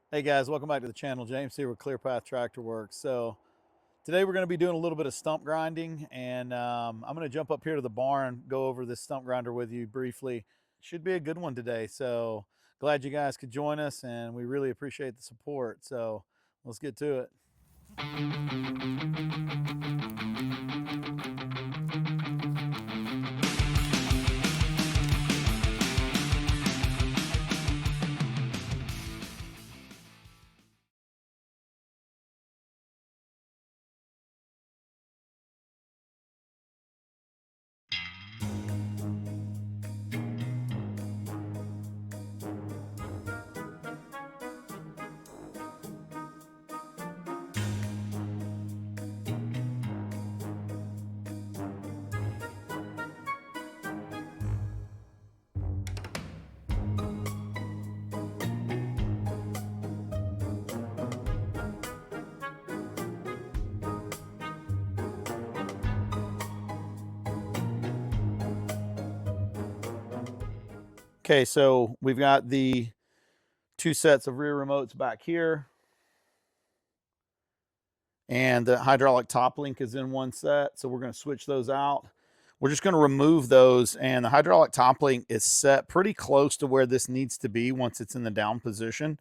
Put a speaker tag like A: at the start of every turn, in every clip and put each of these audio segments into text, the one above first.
A: Hey guys, welcome back to the channel. James here with Clear Path Tractor Works. So today we're going to be doing a little bit of stump grinding, and I'm going to jump up here to the barn, go over this stump grinder with you briefly. Should be a good one today. So glad you guys could join us, and we really appreciate the support. So let's get to it. Okay, so we've got the two sets of rear remotes back here, and the hydraulic top link is in one set, so we're going to switch those out. We're just going to remove those, and the hydraulic top link is set pretty close to where this needs to be once it's in the down position.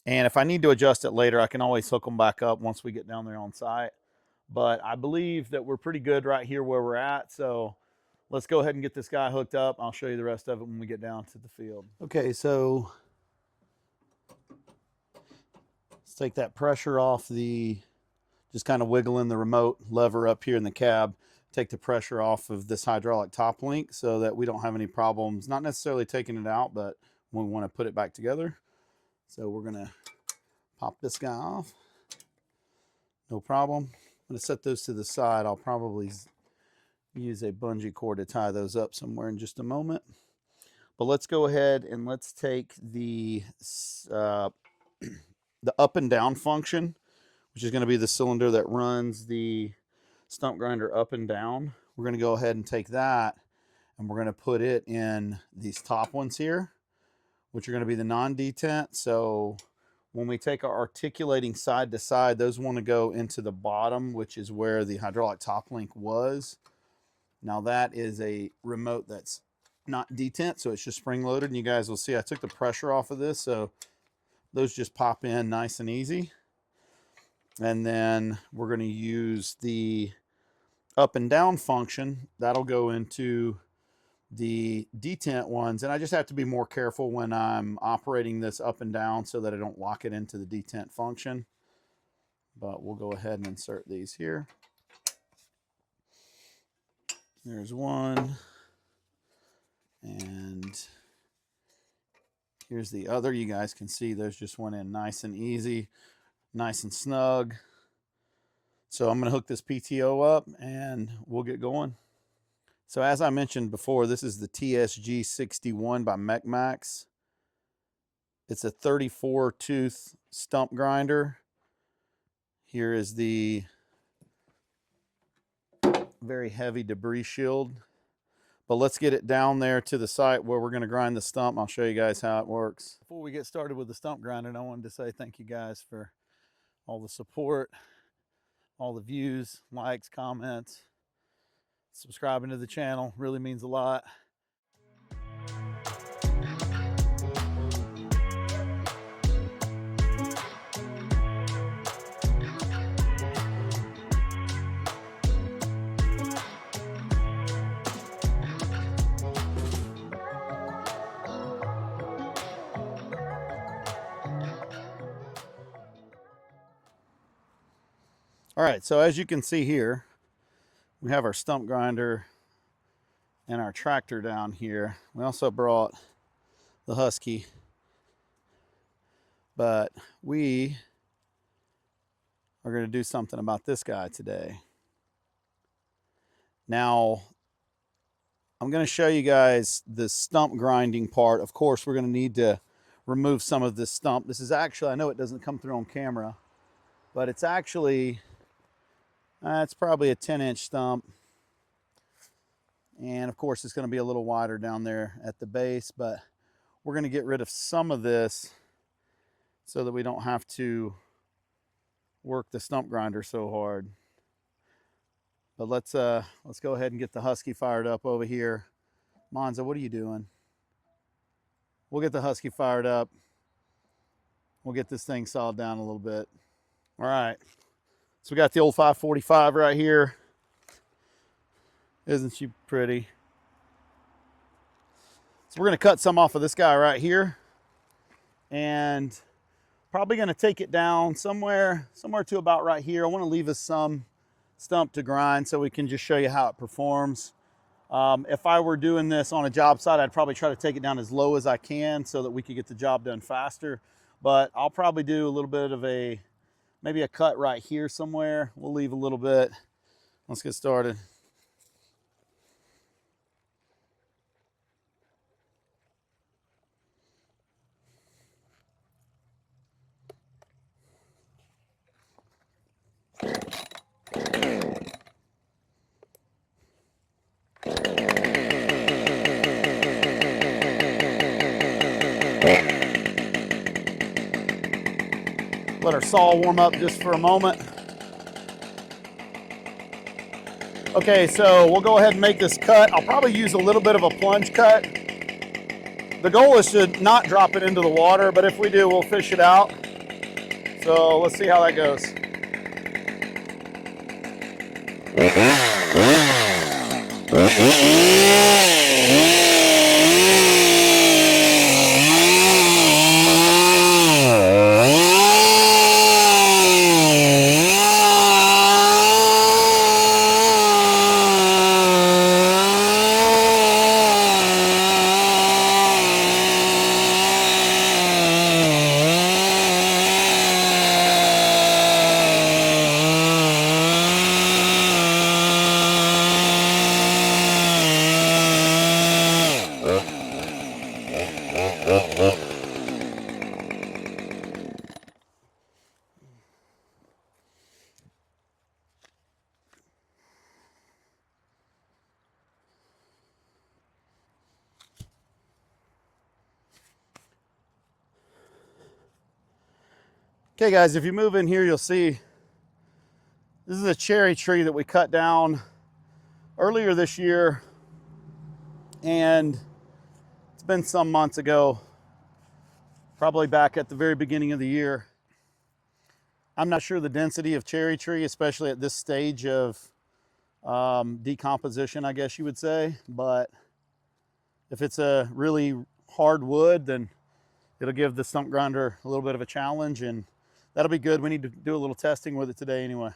A: And if I need to adjust it later, I can always hook them back up once we get down there on site. But I believe that we're pretty good right here where we're at, so let's go ahead and get this guy hooked up. I'll show you the rest of it when we get down to the field. Okay, so let's take that pressure off the, just kind of wiggling the remote lever up here in the cab, take the pressure off of this hydraulic top link so that we don't have any problems, not necessarily taking it out, but when we want to put it back together. So we're going to pop this guy off. No problem. I'm going to set those to the side. I'll probably use a bungee cord to tie those up somewhere in just a moment. But let's go ahead and let's take the up and down function, which is going to be the cylinder that runs the stump grinder up and down. We're going to go ahead and take that, and we're going to put it in these top ones here, which are going to be the non-detent. So when we take our articulating side to side, those want to go into the bottom, which is where the hydraulic top link was. Now that is a remote that's not detent, so it's just spring loaded, and you guys will see I took the pressure off of this, so those just pop in nice and easy. And then we're going to use the up and down function. That'll go into the detent ones, and I just have to be more careful when I'm operating this up and down so that I don't lock it into the detent function. But we'll go ahead and insert these here. There's one, and here's the other. You guys can see those just went in nice and easy, nice and snug. So I'm going to hook this PTO up and we'll get going. So as I mentioned before, this is the TSG 61 by MechMax. It's a 34 tooth stump grinder. Here is the very heavy debris shield. But let's get it down there to the site where we're going to grind the stump. I'll show you guys how it works. Before we get started with the stump grinding, I wanted to say thank you guys for all the support, all the views, likes, comments, subscribing to the channel. Really means a lot. All right, so as you can see here, we have our stump grinder and our tractor down here. We also brought the Husky, but we are going to do something about this guy today. Now, I'm going to show you guys the stump grinding part. Of course, we're going to need to remove some of this stump. This is actually, I know it doesn't come through on camera, but it's actually, it's probably a 10-inch stump. And of course, it's going to be a little wider down there at the base, but we're going to get rid of some of this so that we don't have to work the stump grinder so hard. But let's go ahead and get the Husky fired up over here. Monza, what are you doing? We'll get the Husky fired up. We'll get this thing sawed down a little bit. All right. So we got the old 545 right here. Isn't she pretty? So we're going to cut some off of this guy right here. And probably going to take it down somewhere to about right here. I want to leave us some stump to grind so we can just show you how it performs. If I were doing this on a job site, I'd probably try to take it down as low as I can so that we could get the job done faster. But I'll probably do a little bit of maybe a cut right here somewhere. We'll leave a little bit. Let's get started. Let our saw warm up just for a moment. Okay, so we'll go ahead and make this cut. I'll probably use a little bit of a plunge cut. The goal is to not drop it into the water, but if we do, we'll fish it out. So let's see how that goes. Okay guys, if you move in here, you'll see this is a cherry tree that we cut down earlier this year, and it's been some months ago, probably back at the very beginning of the year. I'm not sure the density of cherry tree, especially at this stage of decomposition, I guess you would say, but if it's a really hard wood, then it'll give the stump grinder a little bit of a challenge, and that'll be good. We need to do a little testing with it today anyway.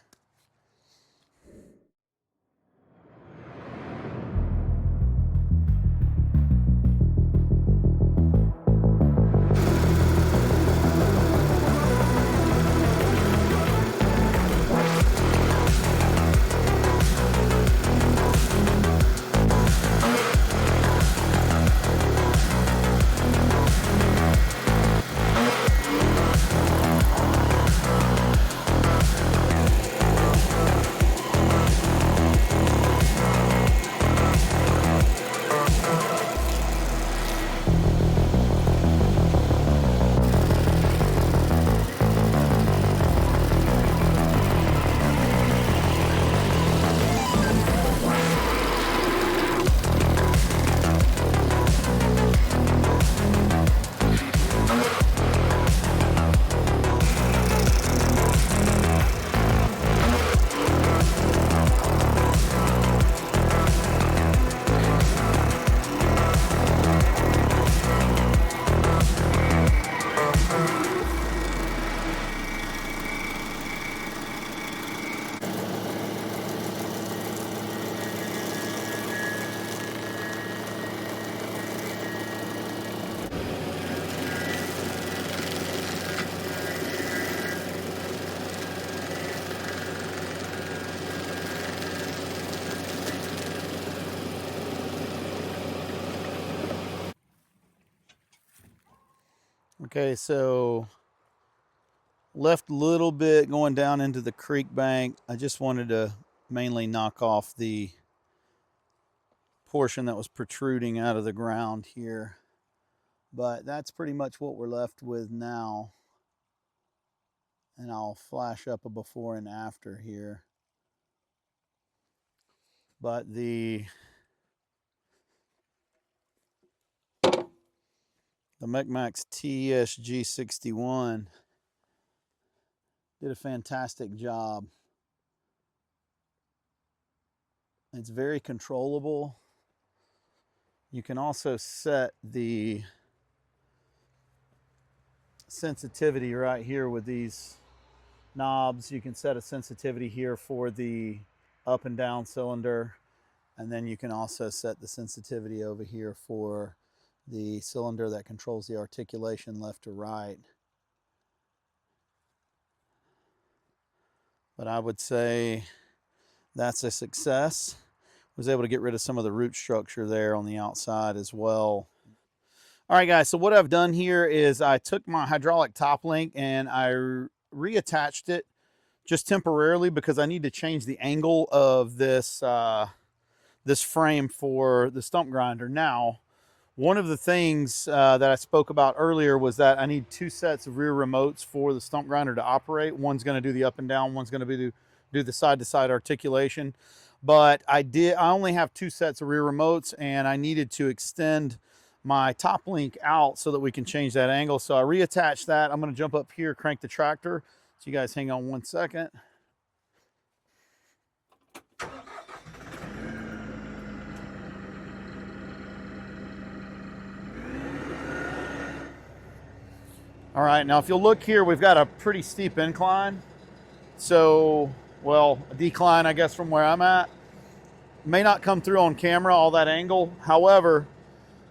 A: Okay, so left a little bit going down into the creek bank. I just wanted to mainly knock off the portion that was protruding out of the ground here. But that's pretty much what we're left with now. And I'll flash up a before and after here. But the Mechmax TSG61 did a fantastic job. It's very controllable. You can also set the sensitivity right here with these knobs. You can set a sensitivity here for the up and down cylinder, and then you can also set the sensitivity over here for the cylinder that controls the articulation left to right. But I would say that's a success. Was able to get rid of some of the root structure there on the outside as well. All right, guys, so what I've done here is I took my hydraulic top link and I reattached it just temporarily because I need to change the angle of this this frame for the stump grinder. Now, one of the things that I spoke about earlier was that I need 2 sets of rear remotes for the stump grinder to operate. One's going to do the up and down, one's going to do the side-to-side articulation. But I only have 2 sets of rear remotes, and I needed to extend my top link out so that we can change that angle. So I reattached that. I'm going to jump up here, crank the tractor. So you guys hang on one second. All right, now if you'll look here, we've got a pretty steep incline. So, well, a decline, I guess, from where I'm at. May not come through on camera, all that angle. However,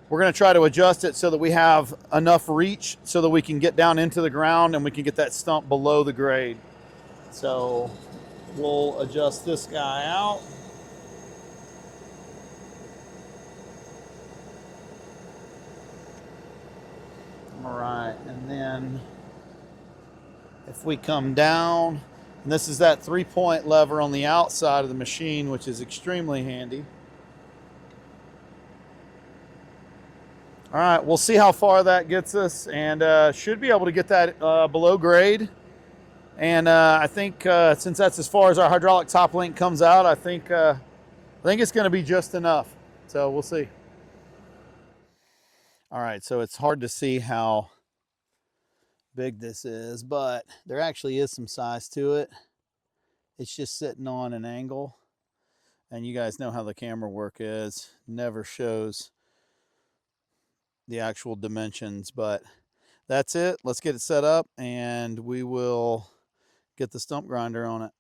A: we're gonna try to adjust it so that we have enough reach so that we can get down into the ground and we can get that stump below the grade. So we'll adjust this guy out. All right, and then if we come down, and this is that 3-point lever on the outside of the machine, which is extremely handy. All right, we'll see how far that gets us, and should be able to get that below grade. And I think since that's as far as our hydraulic top link comes out, I think it's going to be just enough. So we'll see. All right, so it's hard to see how big this is, but there actually is some size to it. It's just sitting on an angle, and you guys know how the camera work is. Never shows the actual dimensions, but that's it. Let's get it set up, and we will get the stump grinder on it.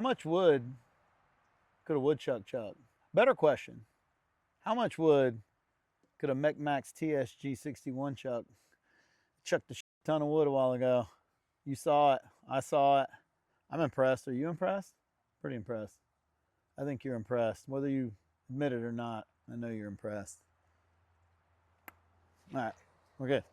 A: much wood could a woodchuck chuck? Better question. How much wood could a Mech-Max TSG 61 chuck? Chucked a ton of wood a while ago. You saw it. I saw it. I'm impressed. Are you impressed? Pretty impressed. I think you're impressed. Whether you admit it or not, I know you're impressed. All right, we're good.